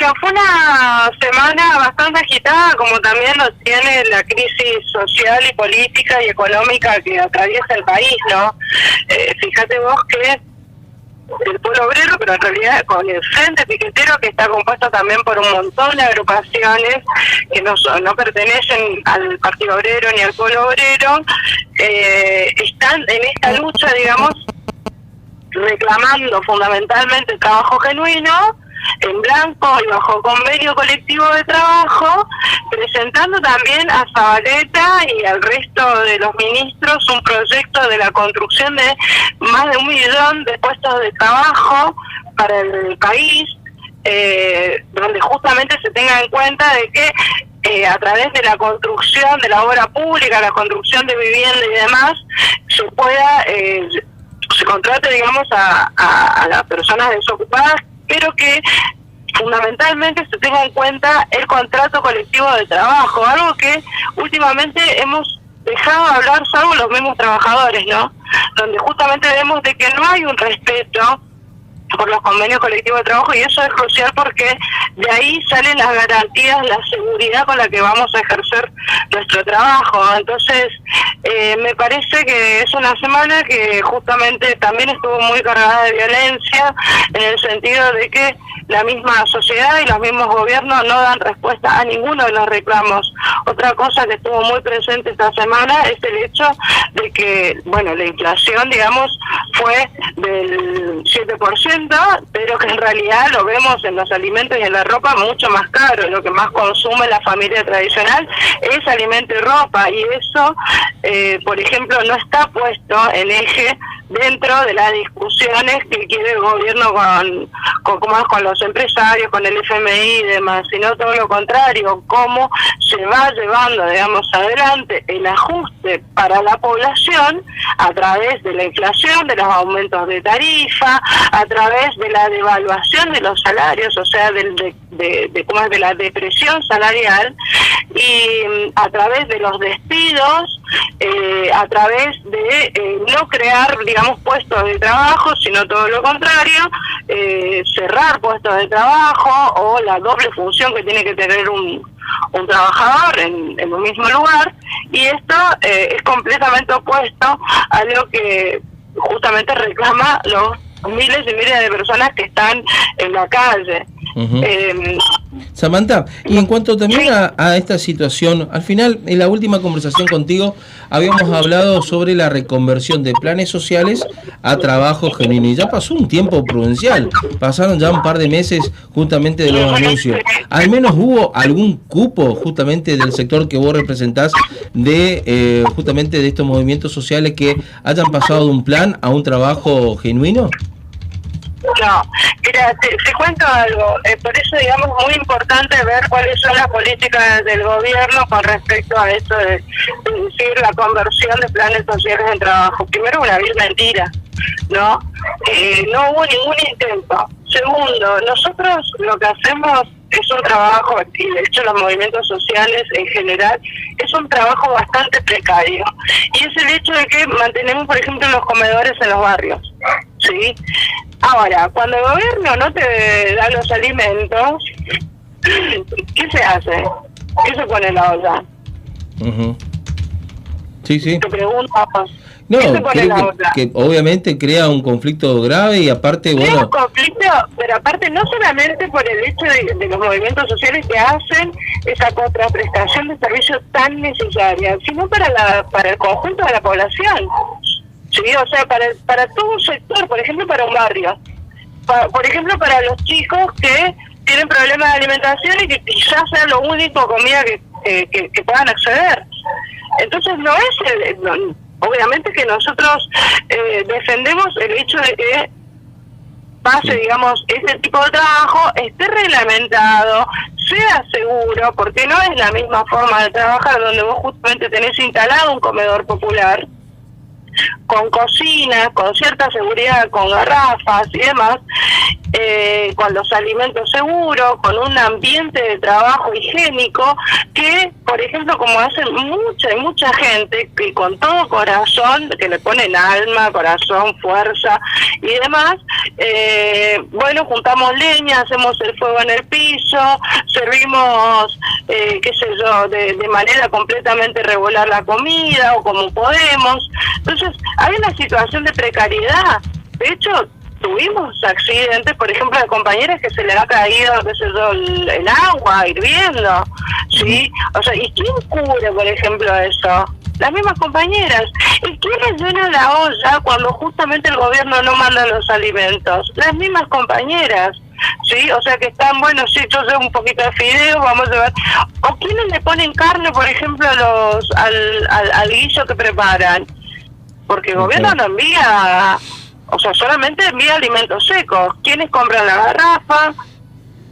Bueno, fue una semana bastante agitada, como también lo tiene la crisis social y política y económica que atraviesa el país, ¿no? Fíjate vos que el pueblo obrero, pero en realidad con el Frente Piquetero, que está compuesto también por un montón de agrupaciones que no pertenecen al Partido Obrero ni al pueblo obrero, están en esta lucha, digamos, reclamando fundamentalmente trabajo genuino, en blanco y bajo convenio colectivo de trabajo, presentando también a Zabaleta y al resto de los ministros un proyecto de la construcción de más de 1 millón de puestos de trabajo para el país, donde justamente se tenga en cuenta de que a través de la construcción de la obra pública, la construcción de vivienda y demás, se pueda, se contrate, digamos, a las personas desocupadas, pero que fundamentalmente se tenga en cuenta el contrato colectivo de trabajo, algo que últimamente hemos dejado de hablar salvo los mismos trabajadores, ¿no? Donde justamente vemos de que no hay un respeto por los convenios colectivos de trabajo, y eso es crucial porque de ahí salen las garantías, la seguridad con la que vamos a ejercer nuestro trabajo. Entonces, me parece que es una semana que justamente también estuvo muy cargada de violencia, en el sentido de que la misma sociedad y los mismos gobiernos no dan respuesta a ninguno de los reclamos. Otra cosa que estuvo muy presente esta semana es el hecho de que, bueno, la inflación, digamos, fue del 7%, pero que en realidad lo vemos en los alimentos y en la ropa mucho más caro. Lo que más consume la familia tradicional es alimento y ropa, y eso, por ejemplo, no está puesto en eje dentro de las discusiones que quiere el gobierno con los empresarios, con el FMI y demás, sino todo lo contrario, cómo se va llevando, digamos, adelante el ajuste para la población a través de la inflación, de los aumentos de tarifa, a través de la devaluación de los salarios, o sea, de la depresión salarial, y a través de los despidos, a través de no crear, digamos, puestos de trabajo, sino todo lo contrario, cerrar puestos de trabajo, o la doble función que tiene que tener un trabajador en un mismo lugar, y esto es completamente opuesto a lo que justamente reclama los miles y miles de personas que están en la calle. Samantha, y en cuanto también a esta situación, al final, en la última conversación contigo, habíamos hablado sobre la reconversión de planes sociales a trabajo genuino, y ya pasó un tiempo prudencial, pasaron ya un par de meses justamente de los anuncios. Al menos hubo algún cupo justamente del sector que vos representás de justamente de estos movimientos sociales que hayan pasado de un plan a un trabajo genuino. No, mira, te cuento algo. Por eso, digamos, muy importante ver cuáles son las políticas del gobierno con respecto a esto de decir la conversión de planes sociales en trabajo. Primero, una vil mentira, ¿no? No hubo ningún intento. Segundo, nosotros lo que hacemos es un trabajo, y de hecho los movimientos sociales en general, es un trabajo bastante precario. Y es el hecho de que mantenemos, por ejemplo, los comedores en los barrios, ¿sí? Ahora, cuando el gobierno no te da los alimentos, ¿qué se hace? ¿Qué se pone en la olla? Sí, sí. Te preguntamos. No, creo que obviamente crea un conflicto grave, y aparte, crea bueno... un conflicto, pero aparte no solamente por el hecho de los movimientos sociales que hacen esa contraprestación de servicios tan necesaria, sino para el conjunto de la población. Sí, o sea, para todo un sector, por ejemplo, para un barrio. Por ejemplo, para los chicos que tienen problemas de alimentación y que quizás sea lo único comida que puedan acceder. Entonces, no es obviamente que nosotros defendemos el hecho de que pase, digamos, ese tipo de trabajo, esté reglamentado, sea seguro, porque no es la misma forma de trabajar donde vos justamente tenés instalado un comedor popular, con cocina, con cierta seguridad, con garrafas y demás, con los alimentos seguros, con un ambiente de trabajo higiénico, que, por ejemplo, como hacen mucha gente, que con todo corazón, que le ponen alma, corazón, fuerza y demás, bueno, juntamos leña, hacemos el fuego en el piso, servimos, qué sé yo, de manera completamente regular la comida o como podemos. Entonces, hay una situación de precariedad. De hecho, tuvimos accidentes, por ejemplo, de compañeras que se les ha caído, qué sé yo, el agua hirviendo, ¿sí? O sea, ¿y quién cubre, por ejemplo, eso? Las mismas compañeras. ¿Y quién les llena la olla cuando justamente el gobierno no manda los alimentos? Las mismas compañeras. Sí, o sea que están, bueno, sí, yo sé un poquito de fideo, vamos a ver. ¿O quiénes le ponen carne, por ejemplo, al guiso que preparan? Porque el gobierno no envía, o sea, solamente envía alimentos secos. ¿Quiénes compran la garrafa?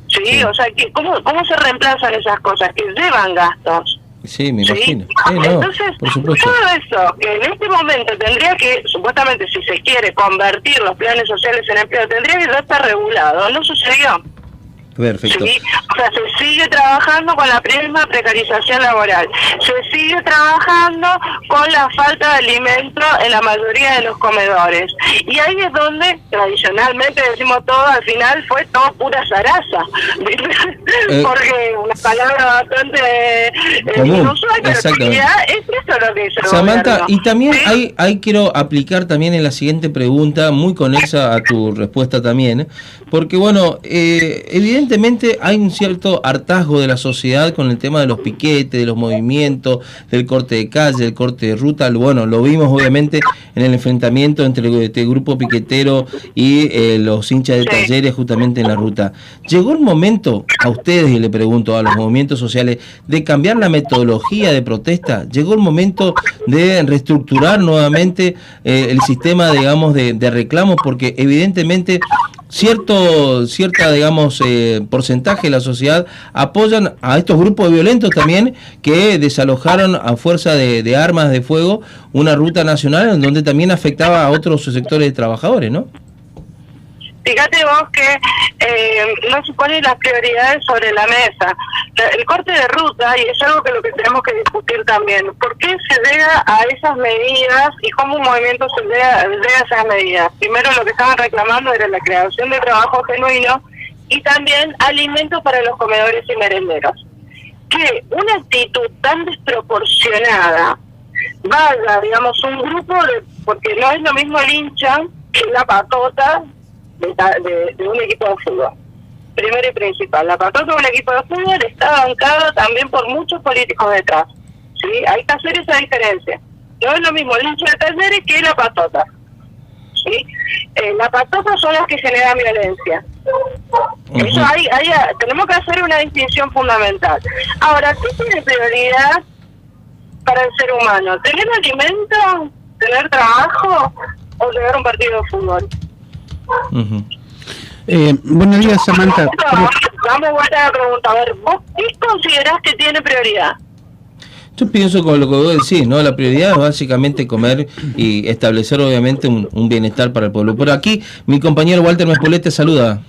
Sí, o sea, ¿cómo se reemplazan esas cosas? Que llevan gastos. Sí, me imagino. No, entonces, por supuesto. todo eso, que en este momento tendría que, supuestamente, si se quiere convertir los planes sociales en empleo, tendría que ya estar regulado. No sucedió. Perfecto. ¿Sí? O sea, se sigue trabajando con la misma precarización laboral, se sigue trabajando con la falta de alimento en la mayoría de los comedores. Y ahí es donde, tradicionalmente decimos todo, al final fue todo pura zaraza. Porque una palabra bastante inusual, pero en realidad es eso lo que dice el Samantha, gobierno. y también ¿Sí? ahí quiero aplicar también en la siguiente pregunta, muy conexa a tu respuesta también, porque bueno, evidentemente hay un cierto hartazgo de la sociedad con el tema de los piquetes, de los movimientos, del corte de calle, del corte de ruta. Bueno, lo vimos obviamente en el enfrentamiento entre este grupo piquetero y los hinchas de Talleres justamente en la ruta. ¿Llegó el momento, a ustedes, y le pregunto, a los movimientos sociales, de cambiar la metodología de protesta? ¿Llegó el momento de reestructurar nuevamente el sistema, digamos, de reclamos? Porque evidentemente cierta, digamos, porcentaje de la sociedad apoyan a estos grupos violentos también, que desalojaron a fuerza de armas de fuego una ruta nacional en donde también afectaba a otros sectores de trabajadores, ¿no? Fíjate vos que no se ponen las prioridades sobre la mesa. El corte de ruta, y es algo que lo que tenemos que discutir también, ¿por qué se llega a esas medidas y cómo un movimiento se llega a esas medidas? Primero, lo que estaban reclamando era la creación de trabajo genuino y también alimentos para los comedores y merenderos. Que una actitud tan desproporcionada vaya, digamos, un grupo porque no es lo mismo el hincha que la patota de un equipo de fútbol. Primero y principal, la patota de un equipo de fútbol está bancada también por muchos políticos detrás. ¿Sí? Hay que hacer esa diferencia. No es lo mismo el hincha de Talleres que la patota. ¿Sí? La patota son las que generan violencia. Eso tenemos que hacer una distinción fundamental. Ahora, ¿qué tiene prioridad para el ser humano? ¿Tener alimento, tener trabajo o tener un partido de fútbol? Buenos días, Samantha. Vamos a volver a la pregunta. A ver, ¿vos qué considerás que tiene prioridad? Yo pienso con lo que vos decís, ¿no? La prioridad es básicamente comer y establecer obviamente un bienestar para el pueblo. Por aquí, mi compañero Walter Mespolete te saluda.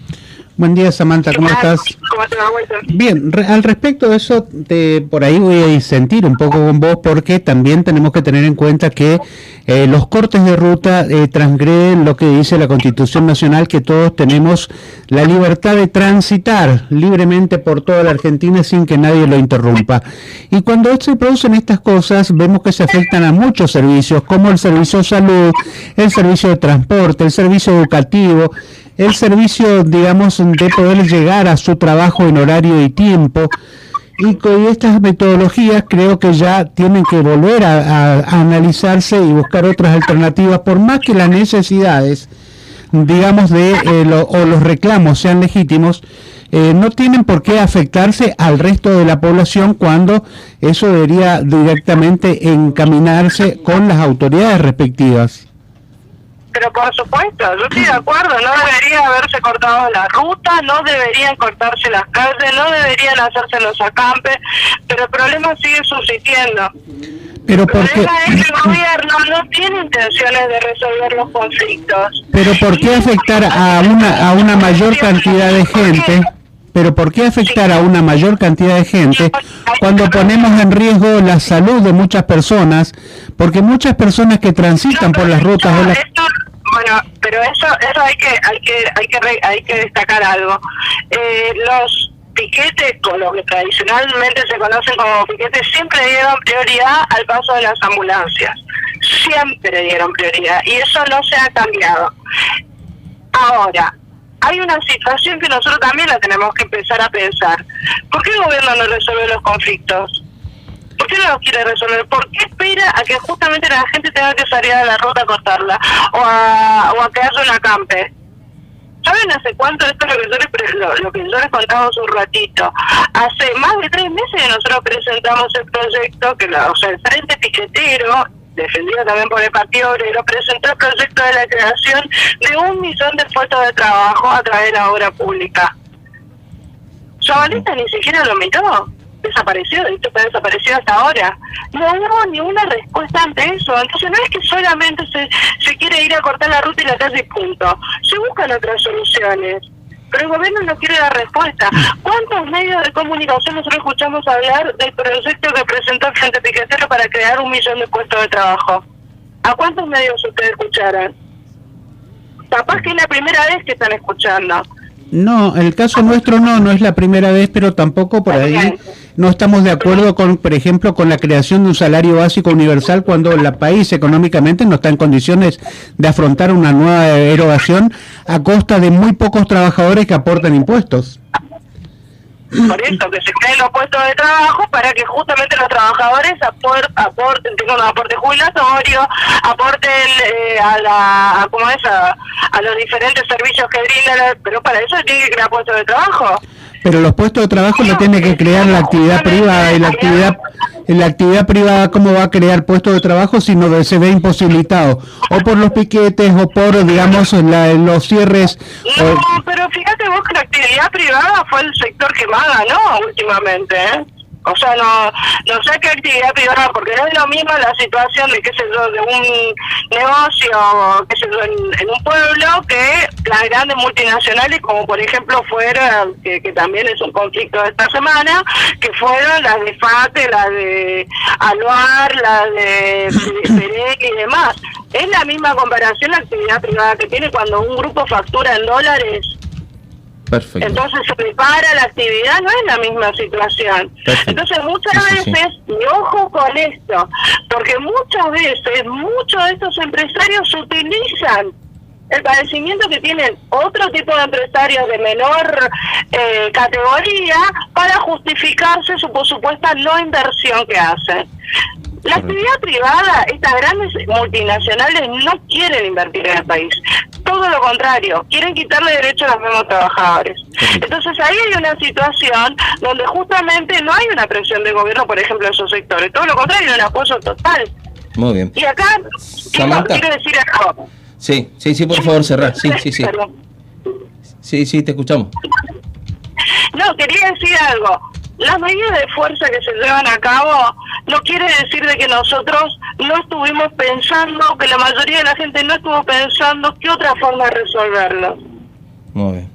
Buen día, Samantha, ¿cómo estás? ¿Cómo te va, Walter? Bien, al respecto de eso, por ahí voy a disentir un poco con vos, porque también tenemos que tener en cuenta que los cortes de ruta transgreden lo que dice la Constitución Nacional, que todos tenemos la libertad de transitar libremente por toda la Argentina sin que nadie lo interrumpa. Y cuando se producen estas cosas, vemos que se afectan a muchos servicios, como el servicio de salud, el servicio de transporte, el servicio educativo, el servicio, digamos, de poder llegar a su trabajo en horario y tiempo. Y con estas metodologías creo que ya tienen que volver a analizarse y buscar otras alternativas, por más que las necesidades, digamos, o los reclamos sean legítimos, no tienen por qué afectarse al resto de la población, cuando eso debería directamente encaminarse con las autoridades respectivas. Pero por supuesto, yo estoy de acuerdo, no debería haberse cortado la ruta, no deberían cortarse las calles, no deberían hacerse los acampes, pero el problema sigue subsistiendo. Pero porque... El problema es que el gobierno no tiene intenciones de resolver los conflictos. Pero ¿por qué afectar a una mayor cantidad de gente? Pero ¿por qué afectar a una mayor cantidad de gente cuando ponemos en riesgo la salud de muchas personas? Porque muchas personas que transitan por las rutas de la... Bueno, pero eso hay que destacar algo. Los piquetes, con lo que tradicionalmente se conocen como piquetes, siempre dieron prioridad al paso de las ambulancias. Siempre dieron prioridad y eso no se ha cambiado. Ahora, hay una situación que nosotros también la tenemos que empezar a pensar. ¿Por qué el gobierno no resuelve los conflictos? ¿Por qué no los quiere resolver? ¿Por qué espera a que justamente la gente tenga que salir a la ruta a cortarla? O a quedarse en la campe. ¿Saben hace cuánto? Esto es lo que yo les contaba hace un ratito. Hace más de 3 meses que nosotros presentamos el proyecto, el Frente Piquetero, defendido también por el Partido Obrero, presentó el proyecto de la creación de 1 millón de puestos de trabajo a través de la obra pública. Zabaleta ni siquiera lo metió, desapareció, de hecho está desaparecido hasta ahora. No hubo ninguna respuesta ante eso. Entonces no es que solamente se quiere ir a cortar la ruta y la calle y punto. Se buscan otras soluciones. Pero el gobierno no quiere dar respuesta. ¿Cuántos medios de comunicación nosotros escuchamos hablar del proyecto que presentó el Frente Piquetero para crear 1 millón de puestos de trabajo? ¿A cuántos medios ustedes escucharon? Capaz que es la primera vez que están escuchando. No, el caso nuestro no es la primera vez, pero tampoco por ahí no estamos de acuerdo con, por ejemplo, con la creación de un salario básico universal cuando el país económicamente no está en condiciones de afrontar una nueva erogación a costa de muy pocos trabajadores que aportan impuestos. Por eso, que se creen los puestos de trabajo para que justamente los trabajadores aporten, tengan un aporte jubilatorio, aporten a los diferentes servicios que brindan, pero para eso tiene que crear puestos de trabajo. Pero los puestos de trabajo lo tiene que crear la actividad privada, y la actividad privada, ¿cómo va a crear puestos de trabajo si no se ve imposibilitado? O por los piquetes, o por, digamos, los cierres. No, pero fíjate vos que la actividad privada fue el sector que más ganó últimamente, ¿eh? O sea, no sé qué actividad privada, porque no es lo mismo la situación de, qué sé yo, de un negocio, qué sé yo, en un pueblo, que las grandes multinacionales, como por ejemplo fueron, que también es un conflicto de esta semana, que fueron las de FATE, las de Aluar, las de Perec y demás. Es la misma comparación la actividad privada que tiene cuando un grupo factura en dólares. Perfecto. Entonces se prepara la actividad, no es la misma situación. Perfecto. Entonces muchas veces, y ojo con esto, porque muchas veces muchos de estos empresarios utilizan el padecimiento que tienen otro tipo de empresarios de menor categoría para justificarse su supuesta no inversión que hacen. La actividad privada, estas grandes multinacionales no quieren invertir en el país. Todo lo contrario, quieren quitarle derechos a los mismos trabajadores. Entonces ahí hay una situación donde justamente no hay una presión del gobierno, por ejemplo, en esos sectores. Todo lo contrario, hay un apoyo total. Muy bien. Y acá, quiero decir algo. Sí, por favor, cerrá. Sí. Perdón. Sí, te escuchamos. No, quería decir algo. Las medidas de fuerza que se llevan a cabo no quiere decir de que nosotros no estuvimos pensando, que la mayoría de la gente no estuvo pensando qué otra forma de resolverlo. Muy bien.